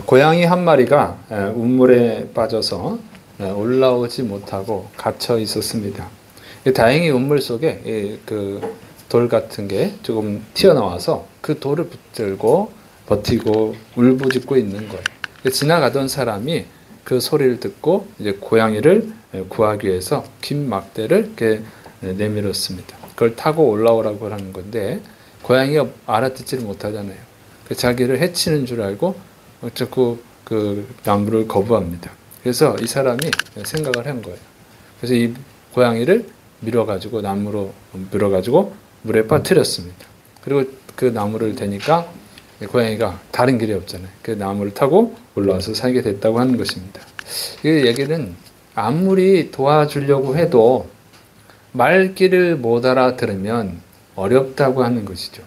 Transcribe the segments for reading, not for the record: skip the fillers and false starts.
고양이 한 마리가 운물에 빠져서 올라오지 못하고 갇혀 있었습니다. 다행히 운물 속에 그 돌 같은 게 조금 튀어나와서 그 돌을 붙들고 버티고 울부짖고 있는 거예요. 지나가던 사람이 그 소리를 듣고 이제 고양이를 구하기 위해서 긴 막대를 이렇게 내밀었습니다. 그걸 타고 올라오라고 하는 건데 고양이가 알아듣지를 못하잖아요. 자기를 해치는 줄 알고 자꾸 그 나무를 거부합니다. 그래서 이 사람이 생각을 한 거예요. 그래서 이 고양이를 밀어가지고 나무로 밀어가지고 물에 빠뜨렸습니다. 그리고 그 나무를 대니까 고양이가 다른 길이 없잖아요. 그 나무를 타고 올라와서 살게 됐다고 하는 것입니다. 이 얘기는 아무리 도와주려고 해도 말귀를 못 알아들으면 어렵다고 하는 것이죠.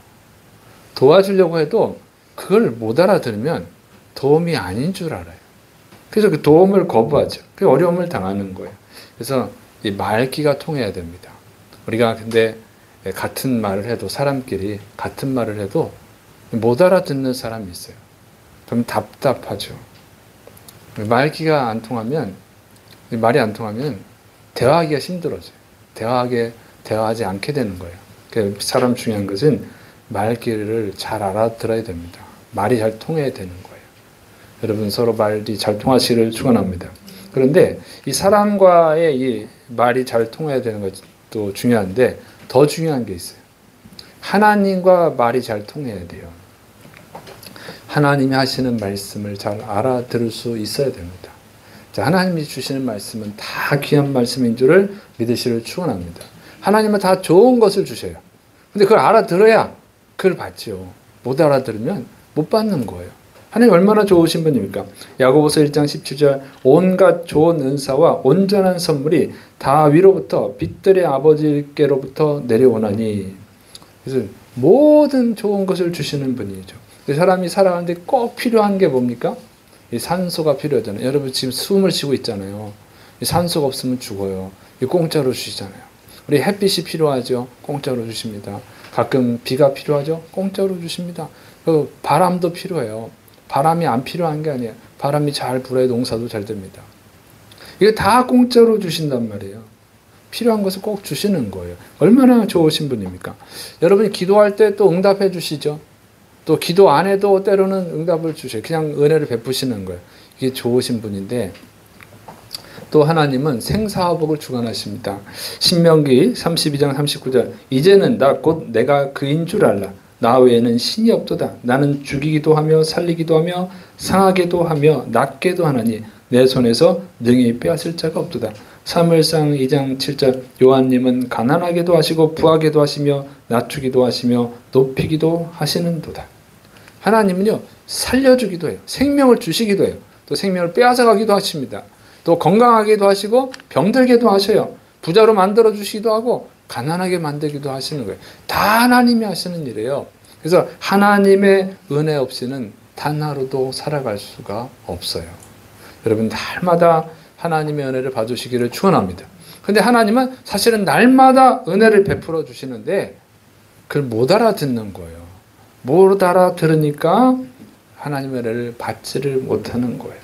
도와주려고 해도 그걸 못 알아들으면 도움이 아닌 줄 알아요. 그래서 그 도움을 거부하죠. 그 어려움을 당하는 거예요. 그래서 이 말귀가 통해야 됩니다. 우리가 근데 같은 말을 해도 사람끼리 같은 말을 해도 못 알아듣는 사람이 있어요. 그럼 답답하죠. 말귀가 안 통하면 말이 안 통하면 대화하기가 힘들어져요. 대화하지 않게 되는 거예요. 사람 중요한 것은 말귀를 잘 알아들어야 됩니다. 말이 잘 통해야 되는 거예요. 여러분 서로 말이 잘 통하시기를 축원합니다. 그런데 이 사람과의 이 말이 잘 통해야 되는 것도 중요한데 더 중요한 게 있어요. 하나님과 말이 잘 통해야 돼요. 하나님이 하시는 말씀을 잘 알아들을 수 있어야 됩니다. 자, 하나님이 주시는 말씀은 다 귀한 말씀인 줄을 믿으시기를 축원합니다. 하나님은 다 좋은 것을 주셔요. 근데 그걸 알아들어야 그걸 받죠. 못 알아들으면 못 받는 거예요. 하나님 얼마나 좋으신 분입니까? 야고보서 1장 17절 온갖 좋은 은사와 온전한 선물이 다 위로부터 빛들의 아버지께로부터 내려오나니. 그래서 모든 좋은 것을 주시는 분이죠. 사람이 살아가는데 꼭 필요한 게 뭡니까? 이 산소가 필요하잖아요. 여러분 지금 숨을 쉬고 있잖아요. 이 산소가 없으면 죽어요. 이 공짜로 주시잖아요. 우리 햇빛이 필요하죠. 공짜로 주십니다. 가끔 비가 필요하죠. 공짜로 주십니다. 그 바람도 필요해요. 바람이 안 필요한 게 아니에요. 바람이 잘 불어야 농사도 잘 됩니다. 이게 다 공짜로 주신단 말이에요. 필요한 것을 꼭 주시는 거예요. 얼마나 좋으신 분입니까? 여러분이 기도할 때 또 응답해 주시죠. 또 기도 안 해도 때로는 응답을 주셔요. 그냥 은혜를 베푸시는 거예요. 이게 좋으신 분인데 또 하나님은 생사화복을 주관하십니다. 신명기 32장 39절 이제는 나 곧 내가 그인 줄 알라. 나 외에는 신이 없도다. 나는 죽이기도 하며 살리기도 하며 상하게도 하며 낫게도 하나니 내 손에서 능히 빼앗을 자가 없도다. 사무엘상 2장 7절 요한님은 가난하게도 하시고 부하게도 하시며 낮추기도 하시며 높이기도 하시는도다. 하나님은요 살려주기도 해요. 생명을 주시기도 해요. 또 생명을 빼앗아가기도 하십니다. 또 건강하게도 하시고 병들게도 하셔요. 부자로 만들어 주시기도 하고 가난하게 만들기도 하시는 거예요. 다 하나님이 하시는 일이에요. 그래서 하나님의 은혜 없이는 단 하루도 살아갈 수가 없어요. 여러분 날마다 하나님의 은혜를 받으시기를 축원합니다. 그런데 하나님은 사실은 날마다 은혜를 베풀어 주시는데 그걸 못 알아듣는 거예요. 못 알아들으니까 하나님의 은혜를 받지를 못하는 거예요.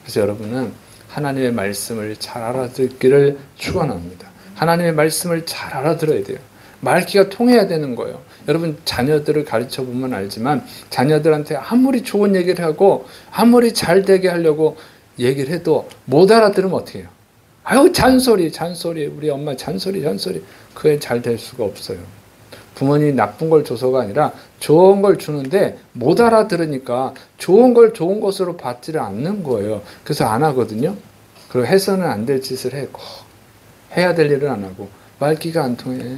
그래서 여러분은 하나님의 말씀을 잘 알아듣기를 축원합니다. 하나님의 말씀을 잘 알아들어야 돼요. 말귀가 통해야 되는 거예요. 여러분 자녀들을 가르쳐 보면 알지만 자녀들한테 아무리 좋은 얘기를 하고 아무리 잘 되게 하려고 얘기를 해도 못 알아들으면 어떻게 해요? 아유 잔소리 우리 엄마 잔소리 그게 잘 될 수가 없어요. 부모님이 나쁜 걸 줘서가 아니라 좋은 걸 주는데 못 알아들으니까 좋은 걸 좋은 것으로 받지를 않는 거예요. 그래서 안 하거든요. 그리고 해서는 안 될 짓을 해. 꼭 해야 될 일을 안 하고 말귀가 안 통해.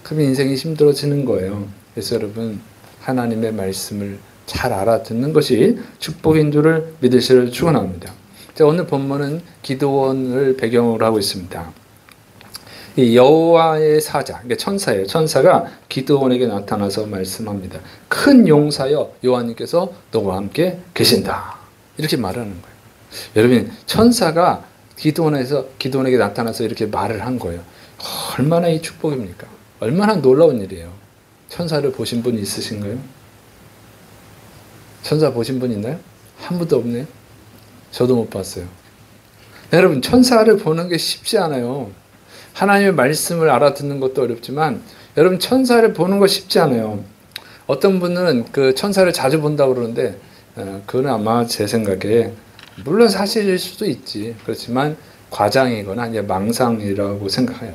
그럼 인생이 힘들어지는 거예요. 그래서 여러분 하나님의 말씀을 잘 알아듣는 것이 축복인 줄을 믿으시기를 축원합니다. 오늘 본문은 기드온을 배경으로 하고 있습니다. 이 여호와의 사자, 그러니까 천사예요. 천사가 기드온에게 나타나서 말씀합니다. 큰 용사여 여호와님께서 너와 함께 계신다. 이렇게 말하는 거예요. 여러분 천사가 기드온에게 나타나서 이렇게 말을 한 거예요. 얼마나 이 축복입니까? 얼마나 놀라운 일이에요. 천사를 보신 분 있으신가요? 천사 보신 분 있나요? 한 분도 없네요. 저도 못 봤어요. 여러분, 천사를 보는 게 쉽지 않아요. 하나님의 말씀을 알아듣는 것도 어렵지만 여러분, 천사를 보는 거 쉽지 않아요. 어떤 분은 그 천사를 자주 본다고 그러는데 그건 아마 제 생각에 물론 사실일 수도 있지. 그렇지만 과장이거나 이제 망상이라고 생각해요.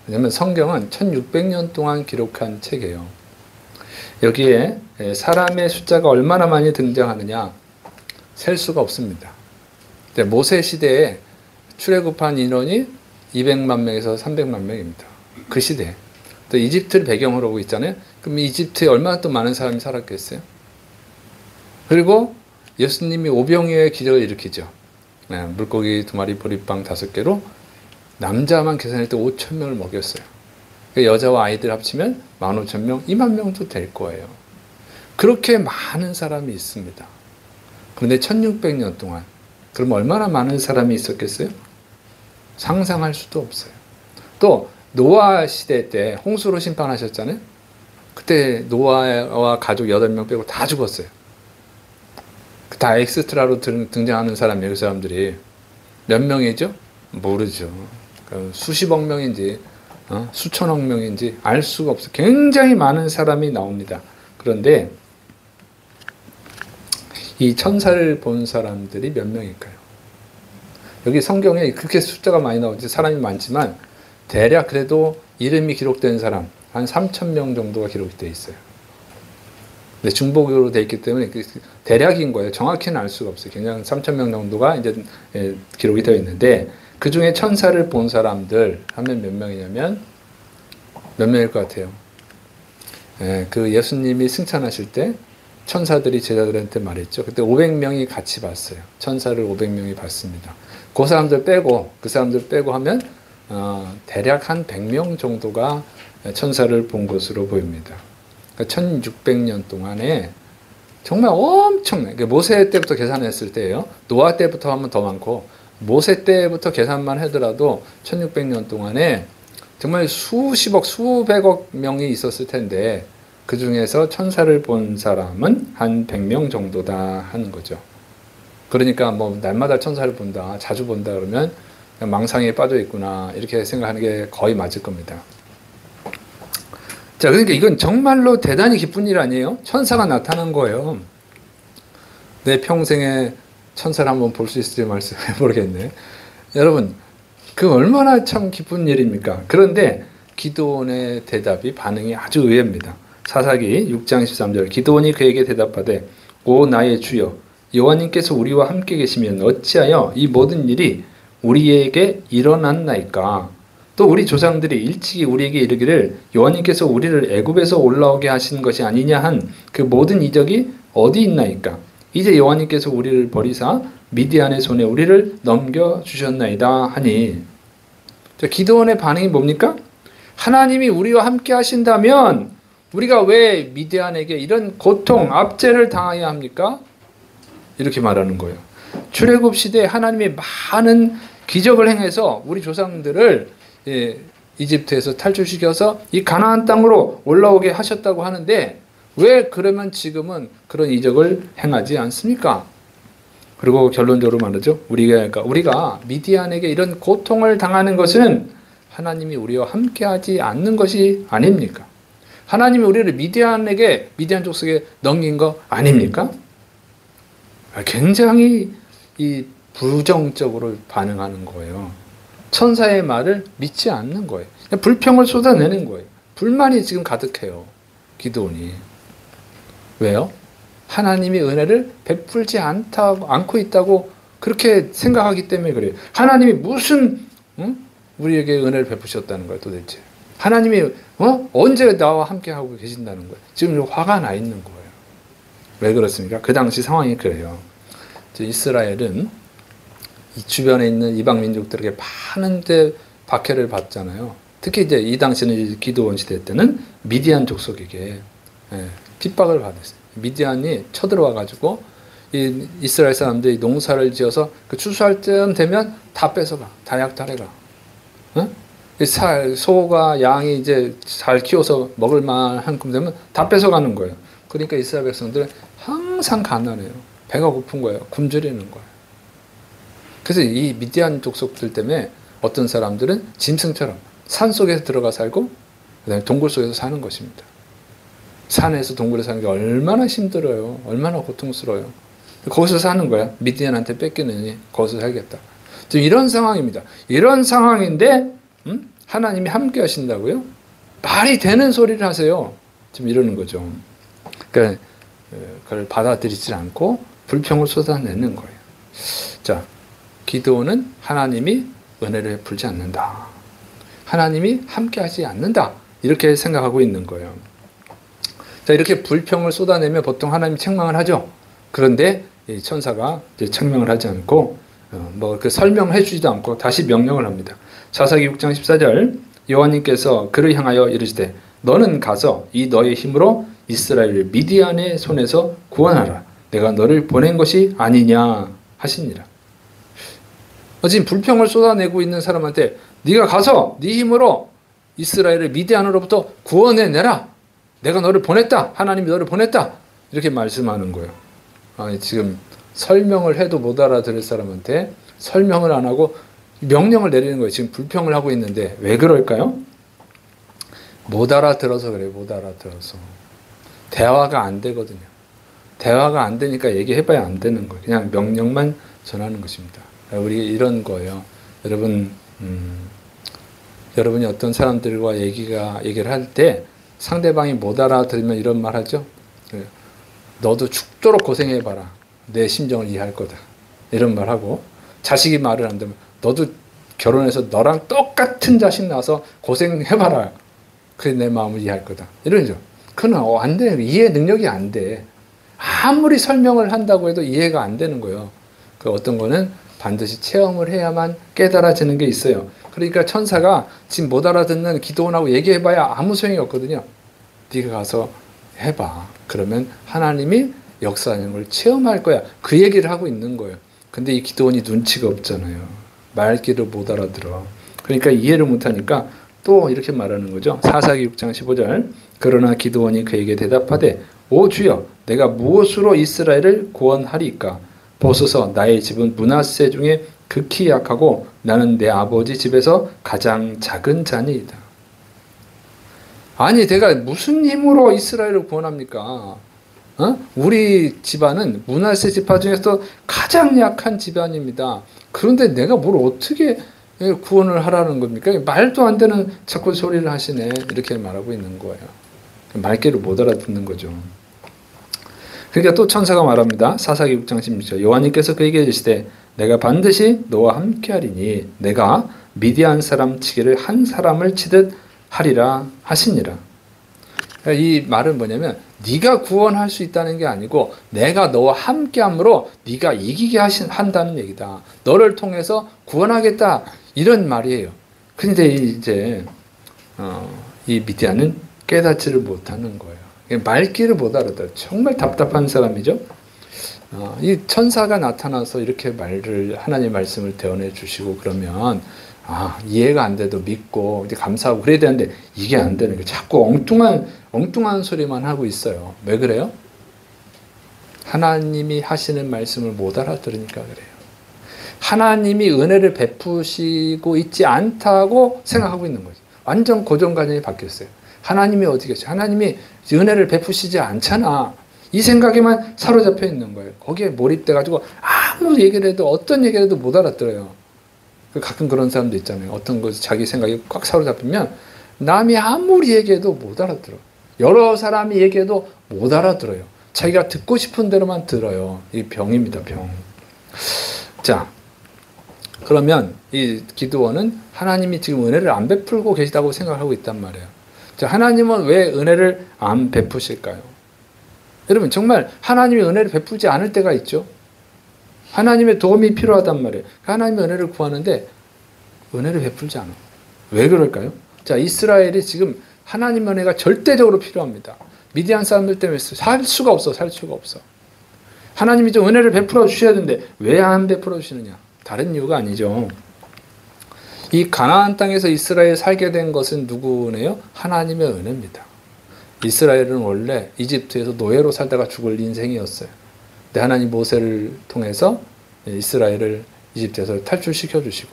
왜냐하면 성경은 1600년 동안 기록한 책이에요. 여기에 사람의 숫자가 얼마나 많이 등장하느냐 셀 수가 없습니다. 모세 시대에 출애굽한 인원이 200만 명에서 300만 명입니다. 그 시대에. 또 이집트를 배경으로 하고 있잖아요. 그럼 이집트에 얼마나 또 많은 사람이 살았겠어요? 그리고 예수님이 오병이어의 기적을 일으키죠. 물고기 2마리, 보리빵 5개로 남자만 계산할 때 5,000명을 먹였어요. 여자와 아이들 합치면 15,000명, 20,000명도 될 거예요. 그렇게 많은 사람이 있습니다. 그런데 1600년 동안 그럼 얼마나 많은 사람이 있었겠어요? 상상할 수도 없어요. 또 노아 시대 때 홍수로 심판하셨잖아요. 그때 노아와 가족 8명 빼고 다 죽었어요. 다 엑스트라로 등장하는 사람이에요. 그 사람들이 몇 명이죠? 모르죠. 수십억 명인지 수천억 명인지 알 수가 없어요. 굉장히 많은 사람이 나옵니다. 그런데 이 천사를 본 사람들이 몇 명일까요? 여기 성경에 그렇게 숫자가 많이 나오지 사람이 많지만 대략 그래도 이름이 기록된 사람 한 3,000명 정도가 기록이 되어 있어요. 근데 중복으로 되어 있기 때문에 대략인 거예요. 정확히는 알 수가 없어요. 그냥 3,000명 정도가 이제 기록이 되어 있는데 그 중에 천사를 본 사람들 하면 몇 명이냐면 몇 명일 것 같아요? 그 예수님이 승천하실 때 천사들이 제자들한테 말했죠. 그때 500명이 같이 봤어요. 천사를 500명이 봤습니다. 그 사람들 빼고 하면 대략 한 100명 정도가 천사를 본 것으로 보입니다. 그러니까 1600년 동안에 정말 엄청나게 모세 때부터 계산했을 때예요. 노아 때부터 하면 더 많고 모세 때부터 계산만 하더라도 1600년 동안에 정말 수십억, 수백억 명이 있었을 텐데 그 중에서 천사를 본 사람은 한 100명 정도다 하는 거죠. 그러니까 뭐 날마다 천사를 본다, 자주 본다 그러면 망상에 빠져 있구나 이렇게 생각하는 게 거의 맞을 겁니다. 자, 그러니까 이건 정말로 대단히 기쁜 일 아니에요? 천사가 나타난 거예요. 내 평생에 천사를 한번 볼 수 있을지 모르겠네. 여러분, 그 얼마나 참 기쁜 일입니까? 그런데 기드온의 대답이 반응이 아주 의외입니다. 사사기 6장 13절 기드온이 그에게 대답하되 오 나의 주여 여호와님께서 우리와 함께 계시면 어찌하여 이 모든 일이 우리에게 일어났나이까? 또 우리 조상들이 일찍이 우리에게 이르기를 여호와님께서 우리를 애굽에서 올라오게 하신 것이 아니냐 한 그 모든 이적이 어디 있나이까? 이제 여호와님께서 우리를 버리사 미디안의 손에 우리를 넘겨주셨나이다 하니 기드온의 반응이 뭡니까? 하나님이 우리와 함께 하신다면 우리가 왜 미디안에게 이런 고통, 압제를 당해야 합니까? 이렇게 말하는 거예요. 출애굽 시대에 하나님이 많은 기적을 행해서 우리 조상들을 이집트에서 탈출시켜서 이 가나안 땅으로 올라오게 하셨다고 하는데 왜 그러면 지금은 그런 이적을 행하지 않습니까? 그리고 결론적으로 말하죠. 우리가 미디안에게 이런 고통을 당하는 것은 하나님이 우리와 함께하지 않는 것이 아닙니까? 하나님이 우리를 미디안 족속에 넘긴 거 아닙니까? 굉장히 이 부정적으로 반응하는 거예요. 천사의 말을 믿지 않는 거예요. 불평을 쏟아내는 거예요. 불만이 지금 가득해요. 기드온이. 왜요? 하나님이 은혜를 베풀지 않고 있다고 그렇게 생각하기 때문에 그래요. 하나님이 무슨 우리에게 은혜를 베푸셨다는 거예요, 도대체. 하나님이 언제 나와 함께 하고 계신다는 거예요. 지금 화가 나 있는 거예요. 왜 그렇습니까? 그 당시 상황이 그래요. 이스라엘은 이 주변에 있는 이방 민족들에게 많은데 박해를 받잖아요. 특히 이제 이 당시는 기드온 시대 때는 미디안 족속에게 핍박을 받았어요. 미디안이 쳐들어와 가지고 이 이스라엘 사람들이 농사를 지어서 그 추수할 쯤 되면 다 뺏어가, 다 약탈해가. 소가 양이 이제 잘 키워서 먹을 만한큼 되면 다 뺏어가는 거예요. 그러니까 이스라엘 백성들은 항상 가난해요. 배가 고픈 거예요. 굶주리는 거예요. 그래서 이 미디안 족속들 때문에 어떤 사람들은 짐승처럼 산 속에서 들어가 살고 그다음에 동굴 속에서 사는 것입니다. 산에서 동굴에 사는 게 얼마나 힘들어요. 얼마나 고통스러워요. 거기서 사는 거야. 미디안한테 뺏기느니 거기서 살겠다. 지금 이런 상황입니다. 이런 상황인데 하나님이 함께 하신다고요? 말이 되는 소리를 하세요. 지금 이러는 거죠. 그러니까 그걸 받아들이지 않고 불평을 쏟아내는 거예요. 자, 기드온은 하나님이 은혜를 베풀지 않는다. 하나님이 함께 하지 않는다. 이렇게 생각하고 있는 거예요. 자, 이렇게 불평을 쏟아내면 보통 하나님 책망을 하죠. 그런데 이 천사가 이제 책망을 하지 않고 그 설명해 주지도 않고 다시 명령을 합니다. 사사기 6장 14절 여호와님께서 그를 향하여 이르시되 너는 가서 이 너의 힘으로 이스라엘을 미디안의 손에서 구원하라. 내가 너를 보낸 것이 아니냐 하시니라. 지금 불평을 쏟아내고 있는 사람한테 네가 가서 네 힘으로 이스라엘을 미디안으로부터 구원해내라. 내가 너를 보냈다. 하나님이 너를 보냈다. 이렇게 말씀하는 거예요. 지금 설명을 해도 못 알아들을 사람한테 설명을 안 하고 명령을 내리는 거예요. 지금 불평을 하고 있는데 왜 그럴까요? 못 알아들어서 그래요. 못 알아들어서. 대화가 안 되거든요. 대화가 안 되니까 얘기해봐야 안 되는 거예요. 그냥 명령만 전하는 것입니다. 우리 이런 거예요. 여러분이 어떤 사람들과 얘기를 할 때 상대방이 못 알아들으면 이런 말 하죠. 너도 죽도록 고생해봐라. 내 심정을 이해할 거다. 이런 말 하고 자식이 말을 한다면 너도 결혼해서 너랑 똑같은 자식 낳아서 고생해봐라. 그래 내 마음을 이해할 거다. 이러죠. 그건 안 돼. 이해 능력이 안 돼. 아무리 설명을 한다고 해도 이해가 안 되는 거예요. 그 어떤 거는 반드시 체험을 해야만 깨달아지는 게 있어요. 그러니까 천사가 지금 못 알아듣는 기도원하고 얘기해봐야 아무 소용이 없거든요. 네가 가서 해봐. 그러면 하나님이 역사하는 걸 체험할 거야. 그 얘기를 하고 있는 거예요. 근데 이 기도원이 눈치가 없잖아요. 말귀를 못 알아들어. 그러니까 이해를 못하니까 또 이렇게 말하는 거죠. 사사기 6장 15절 그러나 기도원이 그에게 대답하되 오 주여 내가 무엇으로 이스라엘을 구원하리까? 보소서 나의 집은 므낫세 중에 극히 약하고 나는 내 아버지 집에서 가장 작은 자니이다. 아니 내가 무슨 힘으로 이스라엘을 구원합니까? 우리 집안은 므낫세 지파 중에서 가장 약한 집안입니다. 그런데 내가 뭘 어떻게 구원을 하라는 겁니까? 말도 안 되는 자꾸 소리를 하시네. 이렇게 말하고 있는 거예요. 말귀를 못 알아듣는 거죠. 그러니까 또 천사가 말합니다. 사사기 6장 16절 여호와님께서 그에게 이르시되 내가 반드시 너와 함께하리니 내가 미디안 사람 치기를 한 사람을 치듯 하리라 하시니라. 이 말은 뭐냐면 네가 구원할 수 있다는 게 아니고 내가 너와 함께함으로 네가 이기게 한다는 얘기다. 너를 통해서 구원하겠다. 이런 말이에요. 그런데 이제 이 미디안은 깨닫지를 못하는 거예요. 말귀를 못 알아들어요. 정말 답답한 사람이죠. 이 천사가 나타나서 이렇게 하나님의 말씀을 대언해 주시고 그러면 이해가 안 돼도 믿고 이제 감사하고 그래야 되는데 이게 안 되는 거예요. 자꾸 엉뚱한 소리만 하고 있어요. 왜 그래요? 하나님이 하시는 말씀을 못 알아들으니까 그래요. 하나님이 은혜를 베푸시고 있지 않다고 생각하고 있는 거죠. 완전 고정관념이 바뀌었어요. 하나님이 어디 계셔? 하나님이 은혜를 베푸시지 않잖아. 이 생각에만 사로잡혀 있는 거예요. 거기에 몰입돼가지고 아무 얘기를 해도 어떤 얘기를 해도 못 알아들어요. 가끔 그런 사람도 있잖아요. 어떤 것 자기 생각이 꽉 사로잡히면 남이 아무리 얘기해도 못 알아들어. 여러 사람이 얘기해도 못 알아들어요. 자기가 듣고 싶은 대로만 들어요. 이게 병입니다. 병. 자, 그러면 이 기드온은 하나님이 지금 은혜를 안 베풀고 계시다고 생각하고 있단 말이에요. 자, 하나님은 왜 은혜를 안 베푸실까요? 여러분 정말 하나님이 은혜를 베푸지 않을 때가 있죠. 하나님의 도움이 필요하단 말이에요. 하나님의 은혜를 구하는데 은혜를 베풀지 않아. 왜 그럴까요? 자, 이스라엘이 지금 하나님의 은혜가 절대적으로 필요합니다. 미디안 사람들 때문에 살 수가 없어. 하나님이 좀 은혜를 베풀어 주셔야 되는데 왜 안 베풀어 주시느냐? 다른 이유가 아니죠. 이 가나안 땅에서 이스라엘이 살게 된 것은 누구네요? 하나님의 은혜입니다. 이스라엘은 원래 이집트에서 노예로 살다가 죽을 인생이었어요. 근데 하나님 모세를 통해서 이스라엘을 이집트에서 탈출시켜 주시고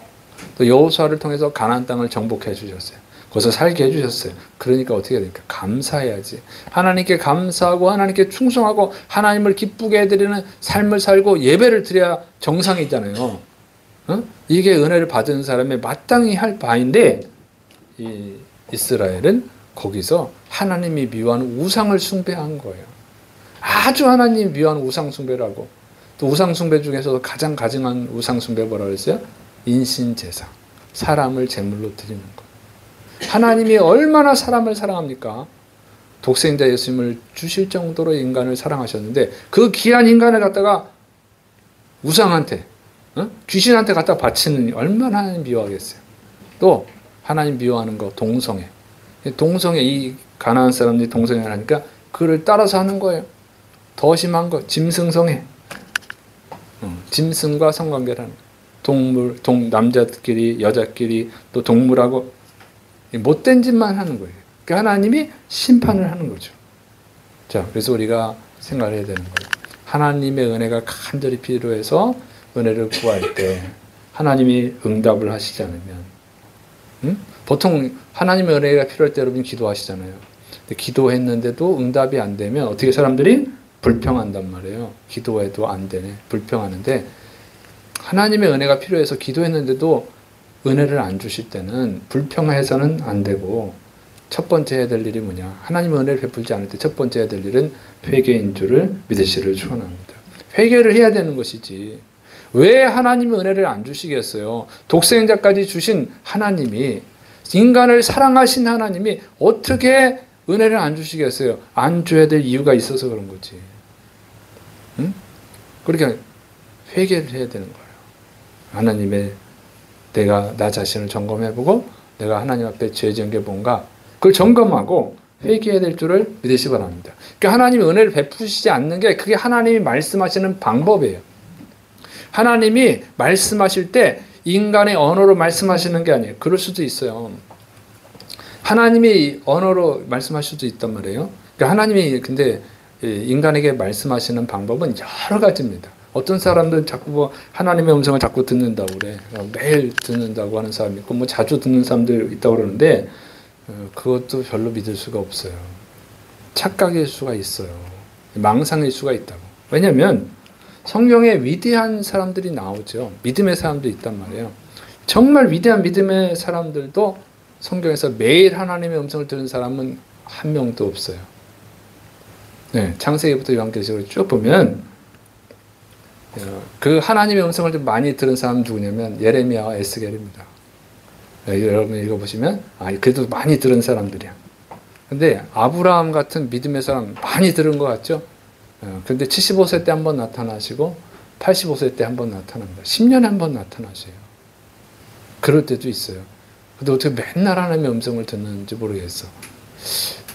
또 여호수아를 통해서 가나안 땅을 정복해 주셨어요. 거기서 살게 해주셨어요. 그러니까 어떻게 해야 됩니까? 감사해야지. 하나님께 감사하고 하나님께 충성하고 하나님을 기쁘게 해드리는 삶을 살고 예배를 드려야 정상이잖아요. 어? 이게 은혜를 받은 사람의 마땅히 할 바인데 이 이스라엘은 거기서 하나님이 미워하는 우상을 숭배한 거예요. 아주 하나님이 미워하는 우상 숭배를 하고 또 우상 숭배 중에서도 가장 가증한 우상 숭배 뭐라고 그랬어요? 인신제사. 사람을 제물로 드리는 거. 하나님이 얼마나 사람을 사랑합니까? 독생자 예수님을 주실 정도로 인간을 사랑하셨는데 그 귀한 인간을 갖다가 우상한테 귀신한테 갖다 바치는 얼마나 하나님 미워하겠어요. 또 하나님 미워하는 거 동성애. 동성애 이 가나안 사람들이 동성애를 하니까 그를 따라서 하는 거예요. 더 심한 거 짐승성애. 짐승과 성관계를 하는 동물, 남자끼리 여자끼리 또 동물하고 못된 짓만 하는 거예요. 그러니까 하나님이 심판을 하는 거죠. 자, 그래서 우리가 생각을 해야 되는 거예요. 하나님의 은혜가 간절히 필요해서 은혜를 구할 때 하나님이 응답을 하시지 않으면 보통 하나님의 은혜가 필요할 때 여러분 기도하시잖아요. 근데 기도했는데도 응답이 안 되면 어떻게 사람들이 불평한단 말이에요. 기도해도 안 되네. 불평하는데 하나님의 은혜가 필요해서 기도했는데도 은혜를 안 주실 때는 불평해서는 안 되고 첫 번째 해야 될 일이 뭐냐. 하나님의 은혜를 베풀지 않을 때 첫 번째 해야 될 일은 회개인 줄을 믿으시기를 축원합니다. 회개를 해야 되는 것이지. 왜 하나님의 은혜를 안 주시겠어요? 독생자까지 주신 하나님이 인간을 사랑하신 하나님이 어떻게 은혜를 안 주시겠어요? 안 줘야 될 이유가 있어서 그런 거지. 응? 그러니까 회개를 해야 되는 거예요. 하나님의 내가 나 자신을 점검해보고 내가 하나님 앞에 죄 지은 게 뭔가 그걸 점검하고 회개해야 될 줄을 믿으시기 바랍니다. 그러니까 하나님이 은혜를 베푸시지 않는 게 그게 하나님이 말씀하시는 방법이에요. 하나님이 말씀하실 때 인간의 언어로 말씀하시는 게 아니에요. 그럴 수도 있어요. 하나님이 언어로 말씀하실 수도 있단 말이에요. 그러니까 하나님이 근데 인간에게 말씀하시는 방법은 여러 가지입니다. 어떤 사람들은 자꾸 뭐 하나님의 음성을 자꾸 듣는다고 그래. 매일 듣는다고 하는 사람이 있고 뭐 자주 듣는 사람들 있다고 그러는데 그것도 별로 믿을 수가 없어요. 착각일 수가 있어요. 망상일 수가 있다고. 왜냐하면 성경에 위대한 사람들이 나오죠. 믿음의 사람도 있단 말이에요. 정말 위대한 믿음의 사람들도 성경에서 매일 하나님의 음성을 들은 사람은 한 명도 없어요. 네, 창세기부터 요한계시록을 쭉 보면 그 하나님의 음성을 좀 많이 들은 사람은 누구냐면 예레미야와 에스겔입니다. 네, 여러분 읽어보시면 그래도 많이 들은 사람들이야. 근데 아브라함 같은 믿음의 사람 많이 들은 것 같죠? 근데 75세 때 한 번 나타나시고 85세 때 한 번 나타납니다. 10년에 한 번 나타나셔요. 그럴 때도 있어요. 근데 어떻게 맨날 하나님의 음성을 듣는지 모르겠어.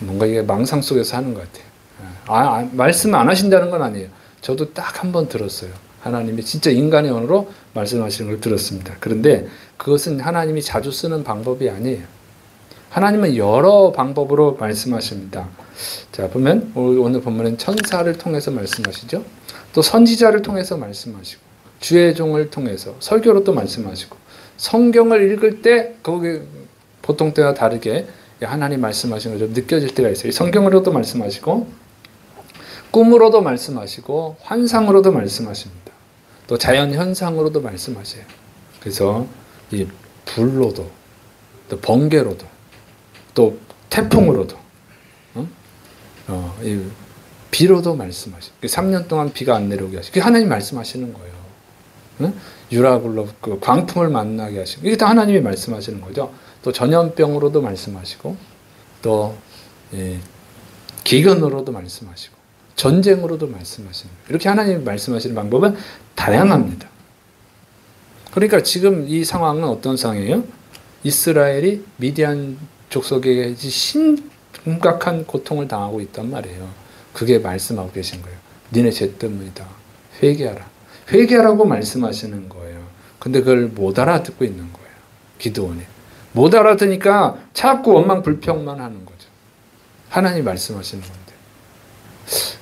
뭔가 이게 망상 속에서 하는 것 같아요. 말씀 안 하신다는 건 아니에요. 저도 딱 한 번 들었어요. 하나님이 진짜 인간의 언어로 말씀하시는 걸 들었습니다. 그런데 그것은 하나님이 자주 쓰는 방법이 아니에요. 하나님은 여러 방법으로 말씀하십니다. 자, 보면 오늘 본문은 천사를 통해서 말씀하시죠. 또 선지자를 통해서 말씀하시고 주의 종을 통해서 설교로 또 말씀하시고 성경을 읽을 때 거기 보통 때와 다르게 하나님 말씀하시는 걸 좀 느껴질 때가 있어요. 성경으로도 말씀하시고 꿈으로도 말씀하시고 환상으로도 말씀하십니다. 또 자연 현상으로도 말씀하세요. 그래서 이 불로도 또 번개로도 또 태풍으로도 이 비로도 말씀하시고 3년 동안 비가 안 내려오게 하시고 그게 하나님 말씀하시는 거예요. 유라굴로 그 광풍을 만나게 하시고 이게 다 하나님이 말씀하시는 거죠. 또 전염병으로도 말씀하시고 또 기근으로도 말씀하시고 전쟁으로도 말씀하시는 거예요. 이렇게 하나님이 말씀하시는 방법은 다양합니다. 그러니까 지금 이 상황은 어떤 상황이에요? 이스라엘이 미디안 족속에게 심각한 고통을 당하고 있단 말이에요. 그게 말씀하고 계신 거예요. 니네 죄 때문이다. 회개하라. 회개하라고 말씀하시는 거예요. 근데 그걸 못 알아듣고 있는 거예요. 기드온이. 못 알아듣으니까 자꾸 원망 불평만 하는 거죠. 하나님이 말씀하시는 건데.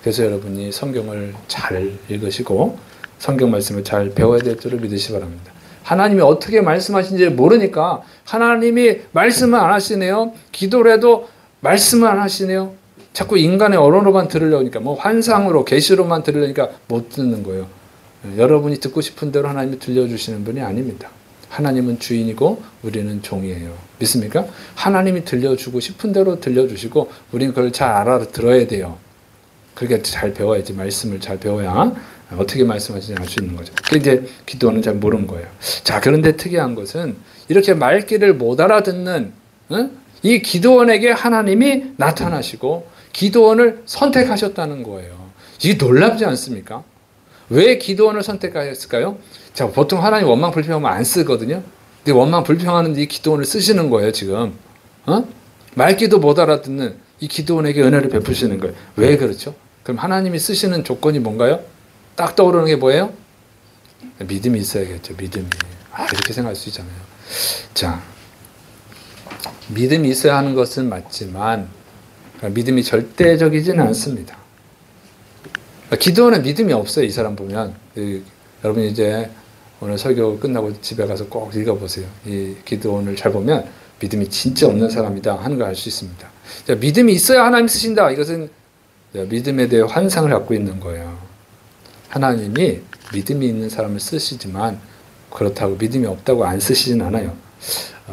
그래서 여러분이 성경을 잘 읽으시고 성경 말씀을 잘 배워야 될 줄을 믿으시기 바랍니다. 하나님이 어떻게 말씀하신지 모르니까 하나님이 말씀을 안 하시네요. 기도를 해도 말씀을 안 하시네요. 자꾸 인간의 언어로만 들으려니까 뭐 환상으로 계시로만 들으려니까 못 듣는 거예요. 여러분이 듣고 싶은 대로 하나님이 들려주시는 분이 아닙니다. 하나님은 주인이고 우리는 종이에요. 믿습니까? 하나님이 들려주고 싶은 대로 들려주시고 우리는 그걸 잘 알아들어야 돼요. 그렇게 잘 배워야지. 말씀을 잘 배워야 어떻게 말씀하시는지 알 수 있는 거죠. 이제 기도는 잘 모르는 거예요. 자, 그런데 특이한 것은 이렇게 말귀를 못 알아듣는 이 기도원에게 하나님이 나타나시고 기도원을 선택하셨다는 거예요. 이게 놀랍지 않습니까? 왜 기도원을 선택하셨을까요? 자, 보통 하나님 원망 불평하면 안 쓰거든요. 근데 원망 불평하는데 이 기도원을 쓰시는 거예요, 지금. 말귀도 못 알아듣는 이 기도원에게 은혜를 베푸시는 거예요. 왜 그렇죠? 그럼 하나님이 쓰시는 조건이 뭔가요? 딱 떠오르는 게 뭐예요? 믿음이 있어야겠죠. 믿음이. 이렇게 생각할 수 있잖아요. 자, 믿음이 있어야 하는 것은 맞지만 믿음이 절대적이지는 않습니다. 기도원은 믿음이 없어요. 이 사람 보면. 여러분이 이제 오늘 설교 끝나고 집에 가서 꼭 읽어보세요. 이 기도원을 잘 보면 믿음이 진짜 없는 사람이다 하는 걸 알 수 있습니다. 자, 믿음이 있어야 하나님 쓰신다. 이것은 믿음에 대해 환상을 갖고 있는 거예요. 하나님이 믿음이 있는 사람을 쓰시지만 그렇다고 믿음이 없다고 안 쓰시진 않아요.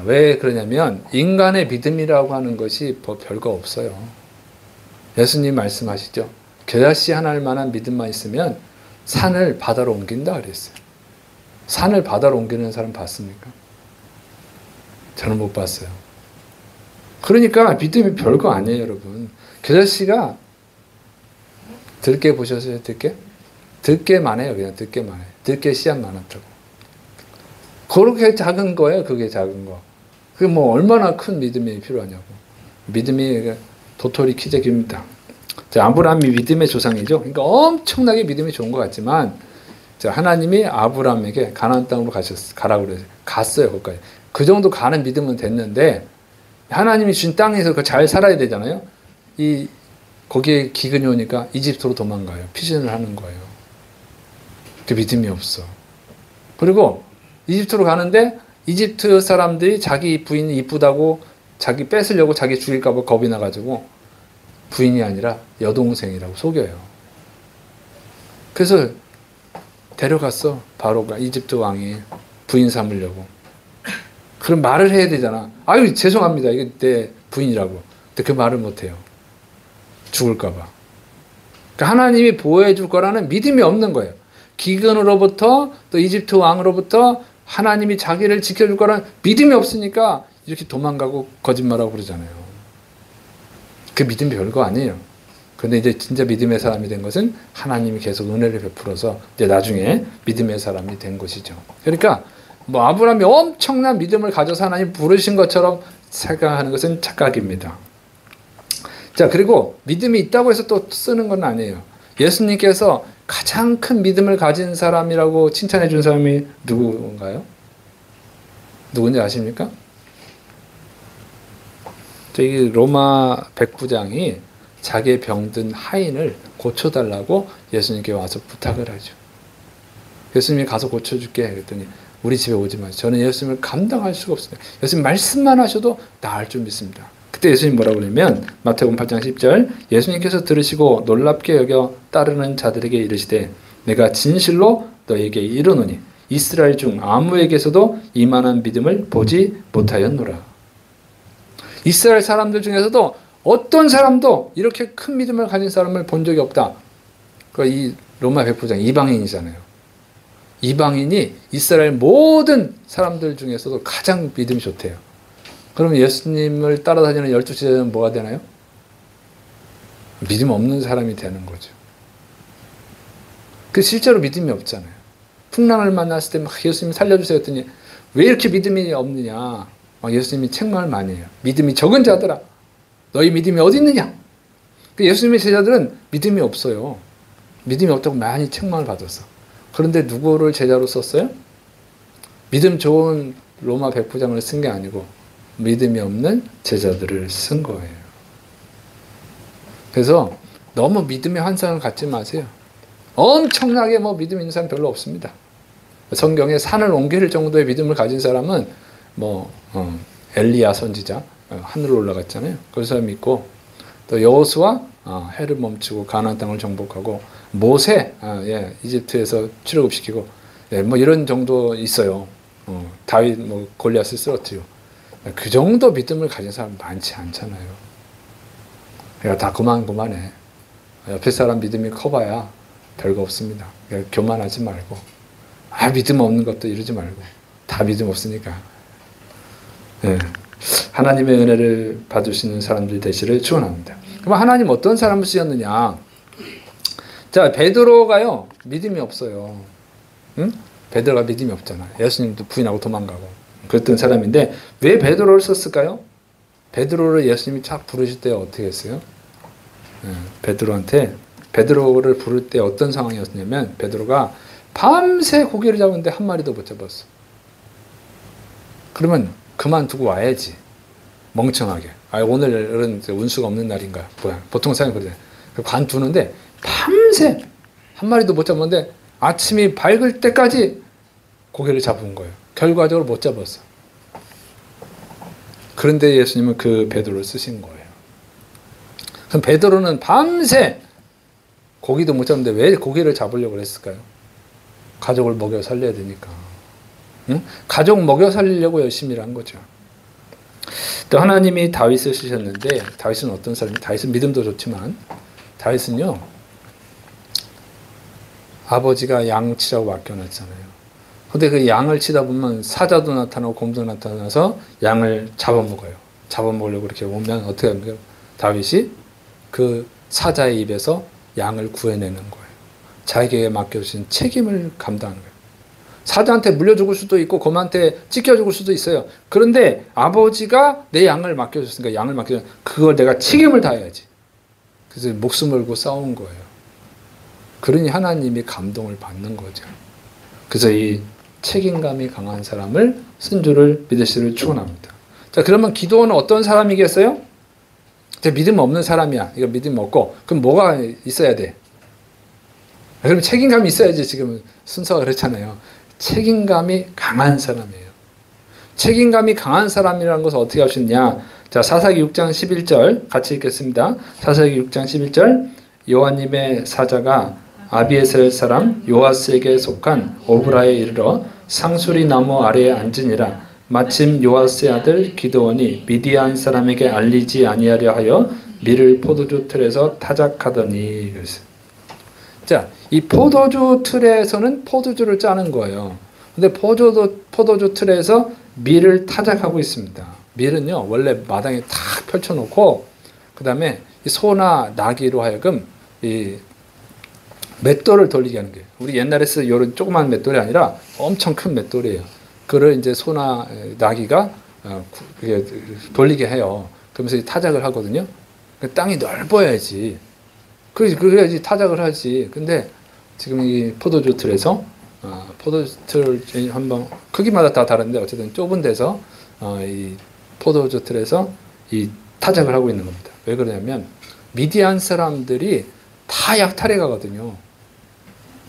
왜 그러냐면 인간의 믿음이라고 하는 것이 별거 없어요. 예수님 말씀하시죠. 겨자씨 하나일 만한 믿음만 있으면 산을 바다로 옮긴다 그랬어요. 산을 바다로 옮기는 사람 봤습니까? 저는 못 봤어요. 그러니까 믿음이 별거 아니에요, 여러분. 겨자씨가 들깨 보셨어요? 들깨? 들깨만 해요. 그냥 들깨만 해요. 들깨 씨앗 많았다고. 그렇게 작은 거예요. 그게 작은 거. 그게 뭐 얼마나 큰 믿음이 필요하냐고. 믿음이 도토리 키재기입니다. 아브라함이 믿음의 조상이죠. 그러니까 엄청나게 믿음이 좋은 것 같지만 하나님이 아브라함에게 가나안 땅으로 가라고 그래서 갔어요. 거기까지. 그 정도 가는 믿음은 됐는데 하나님이 주신 땅에서 잘 살아야 되잖아요. 거기에 기근이 오니까 이집트로 도망가요. 피신을 하는 거예요. 그 믿음이 없어. 그리고 이집트로 가는데 이집트 사람들이 자기 부인이 이쁘다고 자기 뺏으려고 자기 죽일까 봐 겁이 나가지고 부인이 아니라 여동생이라고 속여요. 그래서 데려갔어. 바로가 이집트 왕이 부인 삼으려고. 그럼 말을 해야 되잖아. 아유 죄송합니다. 이게 내 부인이라고. 근데 그 말을 못해요. 죽을까 봐. 그러니까 하나님이 보호해 줄 거라는 믿음이 없는 거예요. 기근으로부터 또 이집트 왕으로부터 하나님이 자기를 지켜줄 거라는 믿음이 없으니까 이렇게 도망가고 거짓말하고 그러잖아요. 그 믿음 별거 아니에요. 그런데 이제 진짜 믿음의 사람이 된 것은 하나님이 계속 은혜를 베풀어서 이제 나중에 믿음의 사람이 된 것이죠. 그러니까 뭐 아브라함이 엄청난 믿음을 가져서 하나님 부르신 것처럼 생각하는 것은 착각입니다. 자, 그리고 믿음이 있다고 해서 또 쓰는 건 아니에요. 예수님께서 가장 큰 믿음을 가진 사람이라고 칭찬해 준 사람이 누군가요? 누군지 아십니까? 저기 로마 백부장이 자기의 병든 하인을 고쳐달라고 예수님께 와서 부탁을 하죠. 예수님이 가서 고쳐줄게 그랬더니 우리 집에 오지 마세요. 저는 예수님을 감당할 수가 없어요. 예수님 말씀만 하셔도 나을 줄 믿습니다. 그때 예수님 뭐라고 그러냐면 마태복음 8장 10절 예수님께서 들으시고 놀랍게 여겨 따르는 자들에게 이르시되 내가 진실로 너에게 이르노니 이스라엘 중 아무에게서도 이만한 믿음을 보지 못하였노라. 이스라엘 사람들 중에서도 어떤 사람도 이렇게 큰 믿음을 가진 사람을 본 적이 없다. 이 로마 백부장 이방인이잖아요. 이방인이 이스라엘 모든 사람들 중에서도 가장 믿음이 좋대요. 그러면 예수님을 따라다니는 12제자는 뭐가 되나요? 믿음 없는 사람이 되는 거죠. 그 실제로 믿음이 없잖아요. 풍랑을 만났을 때 막 예수님 살려주세요 했더니 왜 이렇게 믿음이 없느냐. 예수님이 책망을 많이 해요. 믿음이 적은 자들아 너희 믿음이 어디 있느냐. 예수님의 제자들은 믿음이 없어요. 믿음이 없다고 많이 책망을 받았어. 그런데 누구를 제자로 썼어요? 믿음 좋은 로마 백부장을 쓴 게 아니고 믿음이 없는 제자들을 쓴 거예요. 그래서 너무 믿음의 환상을 갖지 마세요. 엄청나게 뭐 믿음 있는 사람 별로 없습니다. 성경에 산을 옮길 정도의 믿음을 가진 사람은 엘리야 선지자 하늘로 올라갔잖아요. 그 사람 믿고, 또 여호수아 해를 멈추고 가나안 땅을 정복하고, 모세 이집트에서 출애굽시키고, 뭐 이런 정도 있어요. 다윗 골리앗을 쓰러뜨리고. 그 정도 믿음을 가진 사람 많지 않잖아요. 그러니까 다 그만해. 옆에 사람 믿음이 커봐야 별거 없습니다. 그러니까 교만하지 말고, 믿음 없는 것도 이러지 말고, 다 믿음 없으니까. 하나님의 은혜를 받으시는 사람들 되시를 축원합니다. 그럼 하나님 어떤 사람을 쓰셨느냐? 자, 베드로가요 믿음이 없어요. 응? 베드로가 믿음이 없잖아. 예수님도 부인하고 도망가고 그랬던 사람인데 왜 베드로를 썼을까요? 베드로를 예수님이 쫙 부르실 때 어떻게 했어요? 베드로를 부를 때 어떤 상황이었냐면, 베드로가 밤새 고기를 잡았는데 한 마리도 못 잡았어. 그러면 그만두고 와야지. 멍청하게. 오늘은 운수가 없는 날인가. 보통 사람이 그래. 관두는데 밤새 한 마리도 못 잡았는데 아침이 밝을 때까지 고기를 잡은 거예요. 결과적으로 못 잡았어. 그런데 예수님은 그 베드로를 쓰신 거예요. 그럼 베드로는 밤새 고기도 못 잡는데 왜 고기를 잡으려고 했을까요? 가족을 먹여 살려야 되니까. 응? 가족 먹여 살리려고 열심히 한 거죠. 또 하나님이 다윗을 쓰셨는데, 다윗은 어떤 사람이에요? 다윗은 믿음도 좋지만, 다윗은요 아버지가 양 치라고 맡겨놨잖아요. 근데 그 양을 치다 보면 사자도 나타나고 곰도 나타나서 양을 잡아먹어요. 잡아먹으려고 이렇게 오면 어떻게 합니까? 다윗이 그 사자의 입에서 양을 구해내는 거예요. 자기에게 맡겨주신 책임을 감당하는 거예요. 사자한테 물려 죽을 수도 있고 곰한테 찢겨 죽을 수도 있어요. 그런데 아버지가 내 양을 맡겨줬으니까, 양을 맡겨줬으니까 그걸 내가 책임을 다해야지. 그래서 목숨을 걸고 싸운 거예요. 그러니 하나님이 감동을 받는 거죠. 그래서 이 책임감이 강한 사람을 쓴 줄을 믿으시기를 축원합니다. 자, 그러면 기도원은 어떤 사람이겠어요? 믿음 없는 사람이야. 이거 믿음 없고. 그럼 뭐가 있어야 돼? 그럼 책임감이 있어야지. 지금 순서가 그렇잖아요. 책임감이 강한 사람이에요. 책임감이 강한 사람이라는 것을 어떻게 할 수 있냐? 자, 사사기 6장 11절 같이 읽겠습니다. 사사기 6장 11절. 여호와님의 사자가 아비에셀 사람 요아스에게 속한 오브라에 이르러 상수리 나무 아래에 앉으니라. 마침 요아스의 아들 기드온이 미디안 사람에게 알리지 아니하려 하여 밀을 포도주 틀에서 타작하더니. 자, 이 포도주 틀에서는 포도주를 짜는 거예요. 근데 포도주 틀에서 밀을 타작하고 있습니다. 밀은요 원래 마당에 탁 펼쳐놓고 그 다음에 소나 나귀로 하여금 이 맷돌을 돌리게 하는 거예요. 우리 옛날에 쓰던 이런 조그만 맷돌이 아니라 엄청 큰 맷돌이에요. 그걸 이제 소나 나귀가 돌리게 해요. 그러면서 타작을 하거든요. 땅이 넓어야지. 그래야지 타작을 하지. 근데 지금 이 포도주 틀에서 포도주 틀 한번 크기마다 다 다른데 어쨌든 좁은 데서 이 포도주 틀에서 이 타작을 하고 있는 겁니다. 왜 그러냐면 미디안 사람들이 다 약탈해 가거든요.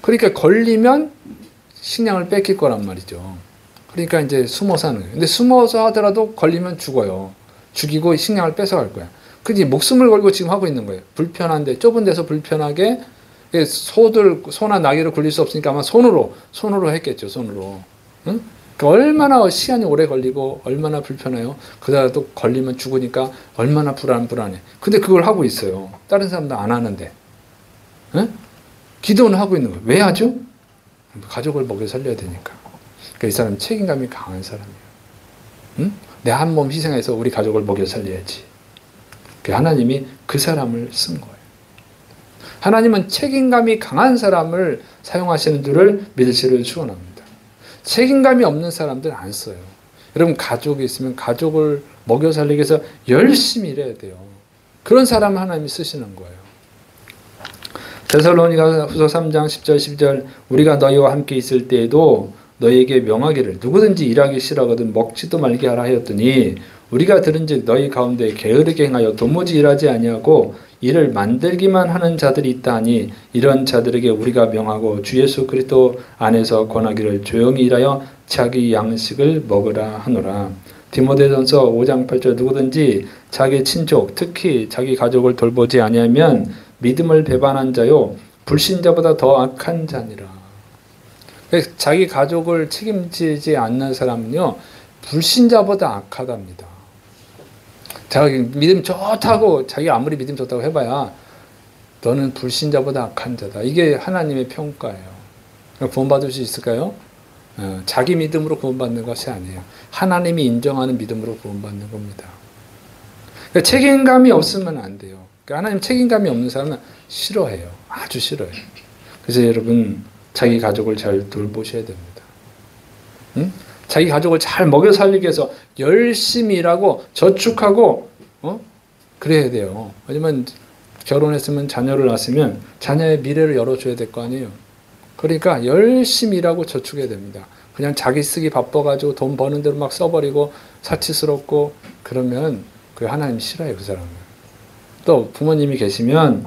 그러니까 걸리면 식량을 뺏길 거란 말이죠. 그러니까 이제 숨어서 하는 거예요. 근데 숨어서 하더라도 걸리면 죽어요. 죽이고 식량을 뺏어갈 거야. 그지 목숨을 걸고 지금 하고 있는 거예요. 불편한데 좁은 데서 불편하게 소나 나귀를 굴릴 수 없으니까 아마 손으로 했겠죠. 손으로. 응? 그러니까 얼마나 시간이 오래 걸리고 얼마나 불편해요. 그러다 또 걸리면 죽으니까 얼마나 불안해. 근데 그걸 하고 있어요. 다른 사람도 안 하는데. 응? 기도는 하고 있는 거예요. 왜 하죠? 가족을 먹여 살려야 되니까. 그러니까 이 사람은 책임감이 강한 사람이에요. 응? 내 한 몸 희생해서 우리 가족을 먹여 살려야지. 하나님이 그 사람을 쓴 거예요. 하나님은 책임감이 강한 사람을 사용하시는 줄을 믿으시기를 축원합니다. 책임감이 없는 사람들 안 써요. 여러분 가족이 있으면 가족을 먹여 살리기 위해서 열심히 일해야 돼요. 그런 사람 하나님이 쓰시는 거예요. 데살로니가 후서 3장 10절 12절 우리가 너희와 함께 있을 때에도 너희에게 명하기를 누구든지 일하기 싫어하거든 먹지도 말게 하라 하였더니 우리가 들은즉 너희 가운데 게으르게 행하여 도무지 일하지 아니하고 이를 만들기만 하는 자들이 있다니 이런 자들에게 우리가 명하고 주 예수 그리스도 안에서 권하기를 조용히 일하여 자기 양식을 먹으라 하노라. 디모데전서 5장 8절 누구든지 자기 친족 특히 자기 가족을 돌보지 아니하면 믿음을 배반한 자요 불신자보다 더 악한 자니라. 자기 가족을 책임지지 않는 사람은요 불신자보다 악하답니다. 자기 믿음 좋다고 자기 아무리 믿음 좋다고 해봐야 너는 불신자보다 악한 자다. 이게 하나님의 평가예요. 구원받을 수 있을까요? 자기 믿음으로 구원받는 것이 아니에요. 하나님이 인정하는 믿음으로 구원받는 겁니다. 그러니까 책임감이 없으면 안 돼요. 그러니까 하나님 책임감이 없는 사람은 싫어해요. 아주 싫어해요. 그래서 여러분 자기 가족을 잘 돌보셔야 됩니다. 응? 자기 가족을 잘 먹여 살리기 위해서 열심히 일하고 저축하고 그래야 돼요. 왜냐면 결혼했으면 자녀를 낳았으면 자녀의 미래를 열어줘야 될 거 아니에요. 그러니까 열심히 일하고 저축해야 됩니다. 그냥 자기 쓰기 바빠가지고 돈 버는 대로 막 써버리고 사치스럽고 그러면 그 하나님 싫어요. 그 사람은. 또 부모님이 계시면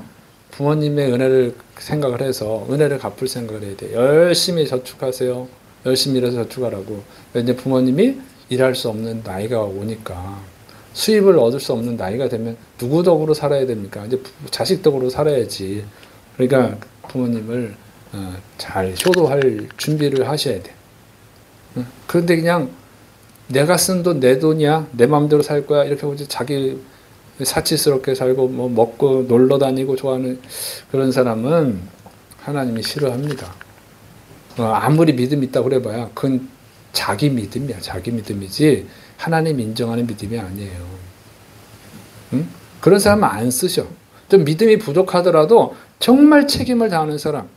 부모님의 은혜를 생각을 해서 은혜를 갚을 생각을 해야 돼요. 열심히 저축하세요. 열심히 일해서 저축하라고. 이제 부모님이 일할 수 없는 나이가 오니까 수입을 얻을 수 없는 나이가 되면 누구 덕으로 살아야 됩니까? 이제 자식 덕으로 살아야지. 그러니까 부모님을 잘 효도할 준비를 하셔야 돼. 그런데 그냥 내가 쓴 돈 내 돈이야. 내 마음대로 살 거야. 이렇게 하고 자기 사치스럽게 살고 뭐 먹고 놀러 다니고 좋아하는 그런 사람은 하나님이 싫어합니다. 아무리 믿음이 있다고 그래봐야 그건 자기 믿음이야. 자기 믿음이지 하나님 인정하는 믿음이 아니에요. 응? 그런 사람은 안 쓰셔. 좀 믿음이 부족하더라도 정말 책임을 다하는 사람,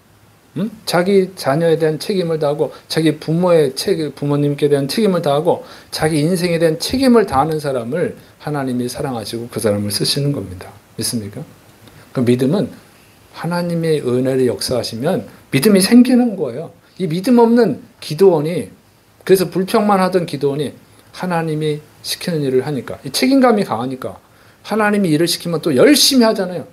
응? 자기 자녀에 대한 책임을 다하고 자기 부모님께 대한 책임을 다하고 자기 인생에 대한 책임을 다하는 사람을 하나님이 사랑하시고 그 사람을 쓰시는 겁니다. 믿습니까? 그 믿음은 하나님의 은혜를 역사하시면 믿음이 생기는 거예요. 이 믿음 없는 기도원이 그래서 불평만 하던 기도원이 하나님이 시키는 일을 하니까 이 책임감이 강하니까 하나님이 일을 시키면 또 열심히 하잖아요.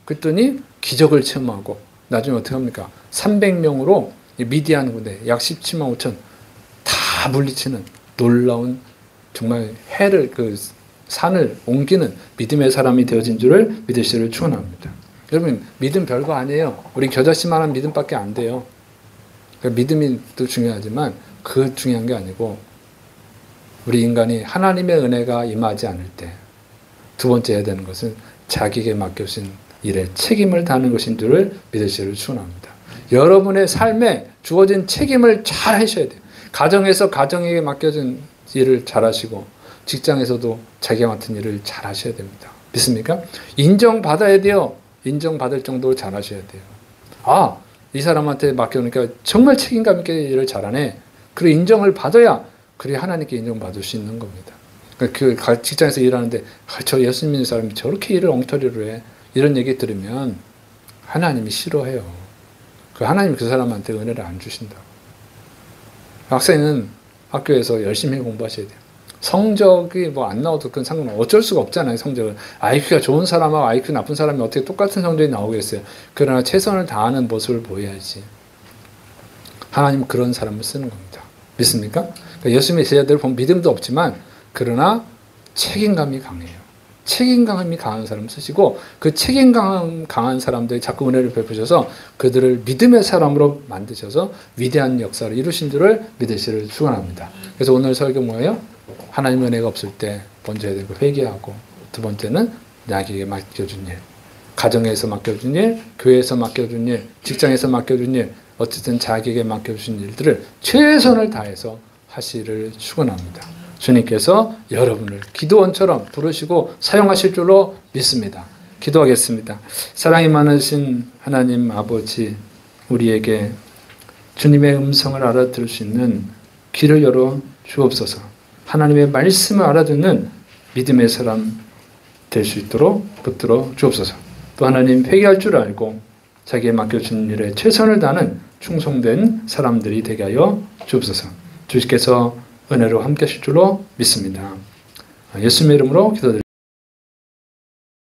그랬더니 기적을 체험하고 나중에 어떻게 합니까? 300명으로 미디안 군대 약 17만 5천 다 물리치는 놀라운 정말 해를 그 산을 옮기는 믿음의 사람이 되어진 줄을 믿으시기를 축원합니다. 여러분 믿음 별거 아니에요. 우리 겨자씨만한 믿음밖에 안 돼요. 그러니까 믿음이 또 중요하지만 그 중요한 게 아니고 우리 인간이 하나님의 은혜가 임하지 않을 때 두 번째 해야 되는 것은 자기에게 맡겨진 일에 책임을 다하는 것인 줄을 믿으시기를 축원합니다. 여러분의 삶에 주어진 책임을 잘 하셔야 돼요. 가정에서 가정에게 맡겨진 일을 잘 하시고 직장에서도 자기가 맡은 일을 잘 하셔야 됩니다. 믿습니까? 인정받아야 돼요. 인정받을 정도로 잘 하셔야 돼요. 아, 이 사람한테 맡겨놓으니까 정말 책임감 있게 일을 잘하네. 그리고 인정을 받아야 그래 하나님께 인정받을 수 있는 겁니다. 그 직장에서 일하는데 저 예수 믿는 사람이 저렇게 일을 엉터리로 해. 이런 얘기 들으면 하나님이 싫어해요. 그 하나님이 그 사람한테 은혜를 안 주신다고. 학생은 학교에서 열심히 공부하셔야 돼요. 성적이 뭐 안 나와도 그건 상관없어요. 어쩔 수가 없잖아요. 성적은. IQ가 좋은 사람하고 IQ 나쁜 사람이 어떻게 똑같은 성적이 나오겠어요. 그러나 최선을 다하는 모습을 보여야지. 하나님은 그런 사람을 쓰는 겁니다. 믿습니까? 그러니까 예수님의 제자들을 보면 믿음도 없지만 그러나 책임감이 강해요. 책임감이 강한 사람을 쓰시고 그 책임감 강한 사람들이 자꾸 은혜를 베푸셔서 그들을 믿음의 사람으로 만드셔서 위대한 역사를 이루신 줄을 믿으시기를 축원합니다. 그래서 오늘 설교 뭐예요? 하나님의 은혜가 없을 때 먼저 해야 되고 회개하고 두 번째는 나에게 맡겨준 일, 가정에서 맡겨준 일, 교회에서 맡겨준 일, 직장에서 맡겨준 일, 어쨌든 자기에게 맡겨준 일들을 최선을 다해서 하시기를 축원합니다. 주님께서 여러분을 기도원처럼 부르시고 사용하실 줄로 믿습니다. 기도하겠습니다. 사랑이 많으신 하나님 아버지, 우리에게 주님의 음성을 알아들을 수 있는 귀를 열어 주옵소서. 하나님의 말씀을 알아듣는 믿음의 사람 될 수 있도록 붙들어 주옵소서. 또 하나님 회개할 줄 알고 자기에 맡겨준 일에 최선을 다하는 충성된 사람들이 되게 하여 주옵소서. 주님께서 은혜로 함께 하실 줄로 믿습니다. 예수님의 이름으로 기도드립니다.